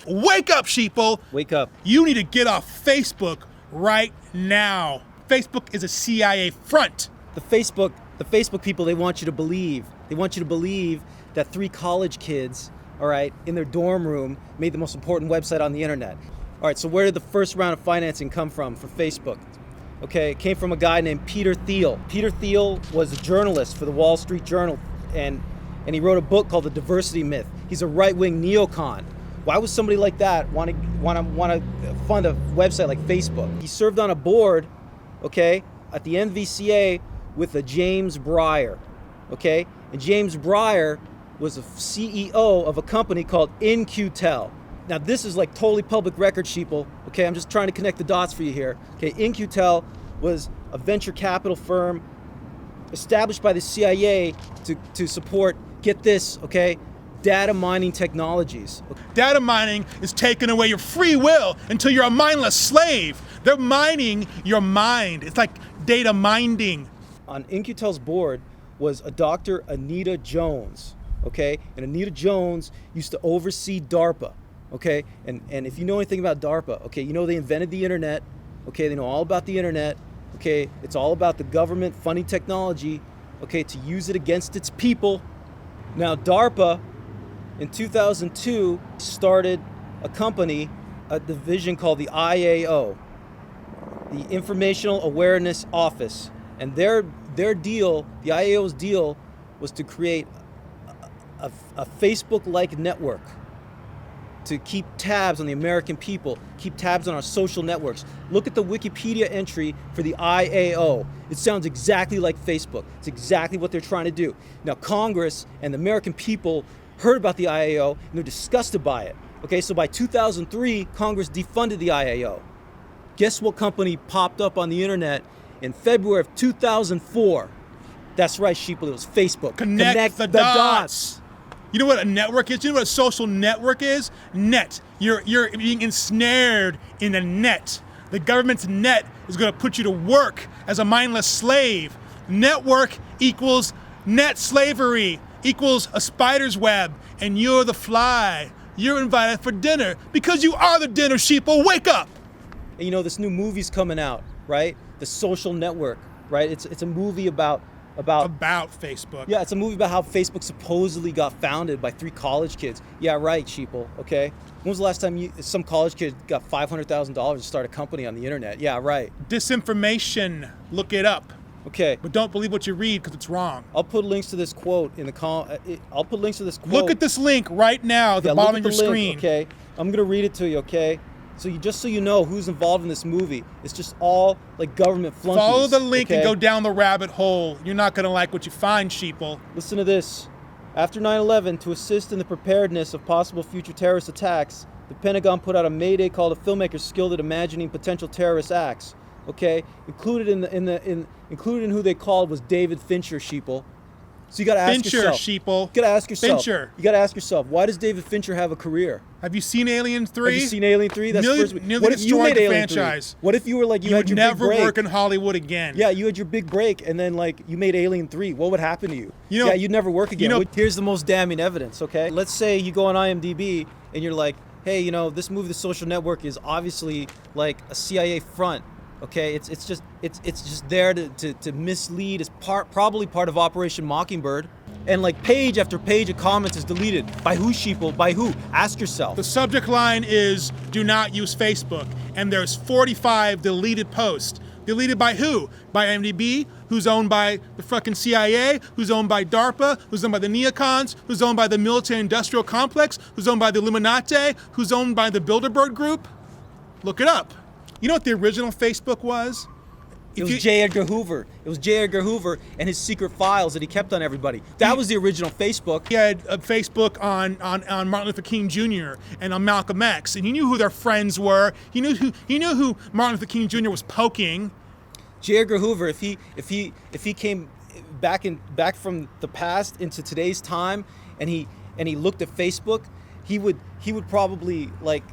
Wake up, Sheeple. Wake up. You need to get off Facebook right now. Facebook is a CIA front. The Facebook people, they want you to believe. They want you to believe that 3 college kids, all right, in their dorm room made the most important website on the internet. All right, so where did the first round of financing come from for Facebook? Okay, it came from a guy named Peter Theil. Peter Theil was a journalist for the Wall Street Journal, and he wrote a book called The Diversity Myth. He's a right-wing neocon. Why would somebody like that want to fund a website like Facebook? He served on a board, okay, at the NVCA with a James Breyer, okay? And James Breyer was a CEO of a company called In-Q-Tel. Now this is like totally public record, Sheeple, okay? I'm just trying to connect the dots for you here. Okay, In-Q-Tel was a venture capital firm established by the CIA to support, get this, okay, data mining technologies. Data mining is taking away your free will until you're a mindless slave. They're mining your mind. It's like data mining. On In-Q-Tel's board was a Dr. Anita Jones, okay? And Anita Jones used to oversee DARPA, okay? And if you know anything about DARPA, okay, you know they invented the internet, okay? They know all about the internet, okay? It's all about the government funding technology, okay, to use it against its people. Now DARPA, in 2002, started a company, a division called the IAO, the Informational Awareness Office. And their deal, the IAO's deal, was to create a Facebook-like network to keep tabs on the American people, keep tabs on our social networks. Look at the Wikipedia entry for the IAO. It sounds exactly like Facebook. It's exactly what they're trying to do. Now, Congress and the American people heard about the IAO and they're disgusted by it. Okay, so by 2003, Congress defunded the IAO. Guess what company popped up on the internet in February of 2004? That's right, Sheeple, it was Facebook. Connect the dots. You know what a network is? You know what a social network is? Net. You're being ensnared in a net. The government's net is going to put you to work as a mindless slave. Network equals net slavery, equals a spider's web, and you're the fly. You're invited for dinner because you are the dinner, Sheeple. Wake up! And you know, this new movie's coming out, right? The Social Network, right? It's a movie about Facebook. Yeah, it's a movie about how Facebook supposedly got founded by 3 college kids. Yeah, right, Sheeple, okay? When was the last time some college kid got $500,000 to start a company on the internet? Yeah, right. Disinformation. Look it up. Okay. But don't believe what you read because it's wrong. I'll put links to this quote in the I'll put links to this quote. Look at this link right now at the bottom of your screen. Okay, I'm gonna read it to you. Okay, so you know who's involved in this movie. It's just all like government flunkies. Follow the link okay? and go down the rabbit hole. You're not gonna like what you find, Sheeple. Listen to this. After 9/11, to assist in the preparedness of possible future terrorist attacks, the Pentagon put out a mayday call to filmmakers skilled at imagining potential terrorist acts. Okay, included in who they called was David Fincher, Sheeple. So you got to ask yourself. Sheeple. You got to ask yourself. Fincher. You got to ask yourself, why does David Fincher have a career? Have you seen Alien 3? Have you seen Alien 3? That's nearly what if you made the Alien franchise. 3? What if you were like you had your big break? You would never work in Hollywood again. Yeah, you had your big break, and then like you made Alien 3. What would happen to you? Yeah, you'd never work again. Here's the most damning evidence. Okay, let's say you go on IMDB and you're like, hey, you know, this movie, The Social Network, is obviously like a CIA front. Okay, it's just there to mislead. It's probably part of Operation Mockingbird. And like page after page of comments is deleted. By who, Sheeple? By who? Ask yourself. The subject line is do not use Facebook. And there's 45 deleted posts. Deleted by who? By IMDB, who's owned by the fucking CIA, who's owned by DARPA, who's owned by the neocons, who's owned by the military-industrial complex, who's owned by the Illuminati, who's owned by the Bilderberg Group. Look it up. You know what the original Facebook was? It was J. Edgar Hoover. It was J. Edgar Hoover and his secret files that he kept on everybody. That was the original Facebook. He had a Facebook on Martin Luther King Jr. and on Malcolm X, and he knew who their friends were. He knew who Martin Luther King Jr. was poking. J. Edgar Hoover, if he came back from the past into today's time, and he looked at Facebook, he would probably like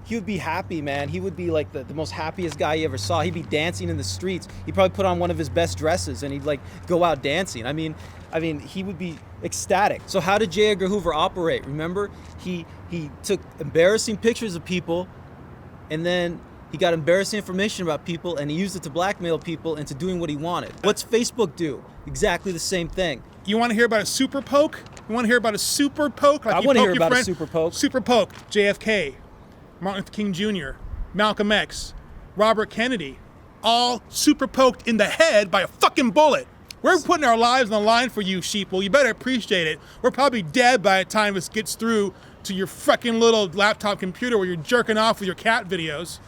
he would be happy, man. He would be like the most happiest guy you ever saw. He'd be dancing in the streets. He'd probably put on one of his best dresses and he'd like go out dancing. I mean, he would be ecstatic. So how did J. Edgar Hoover operate? Remember, he took embarrassing pictures of people, and then he got embarrassing information about people, and he used it to blackmail people into doing what he wanted. What's Facebook do? Exactly the same thing. You want to hear about a super poke? You want to hear about a super poke? Like I you want to poke hear your about a friend? super poke. Super poke. JFK, Martin Luther King Jr., Malcolm X, Robert Kennedy, all super poked in the head by a fucking bullet. We're putting our lives on the line for you, Sheeple. You better appreciate it. We're probably dead by the time this gets through to your fucking little laptop computer where you're jerking off with your cat videos.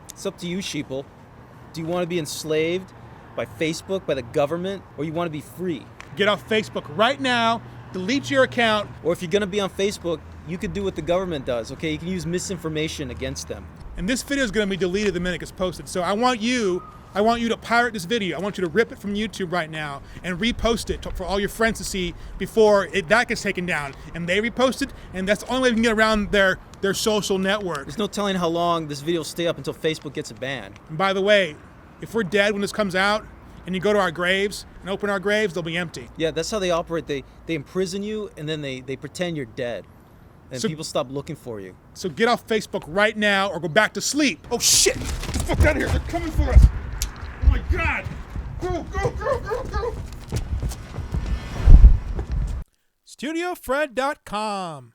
It's up to you, Sheeple. Do you want to be enslaved by Facebook, by the government, or you want to be free? Get off Facebook right now. Delete your account. Or if you're going to be on Facebook, you could do what the government does, okay? You can use misinformation against them. And this video is going to be deleted the minute it gets posted. So I want you to pirate this video. I want you to rip it from YouTube right now and repost it for all your friends to see before that gets taken down. And they repost it, and that's the only way we can get around their social network. There's no telling how long this video will stay up until Facebook gets it banned. And by the way, if we're dead when this comes out, and you go to our graves and open our graves, they'll be empty. Yeah, that's how they operate. They imprison you, and then they pretend you're dead. And people stop looking for you. So get off Facebook right now or go back to sleep. Oh shit! Get the fuck out of here! They're coming for us! Oh my god! Go, go, go, go, go! StudioFred.com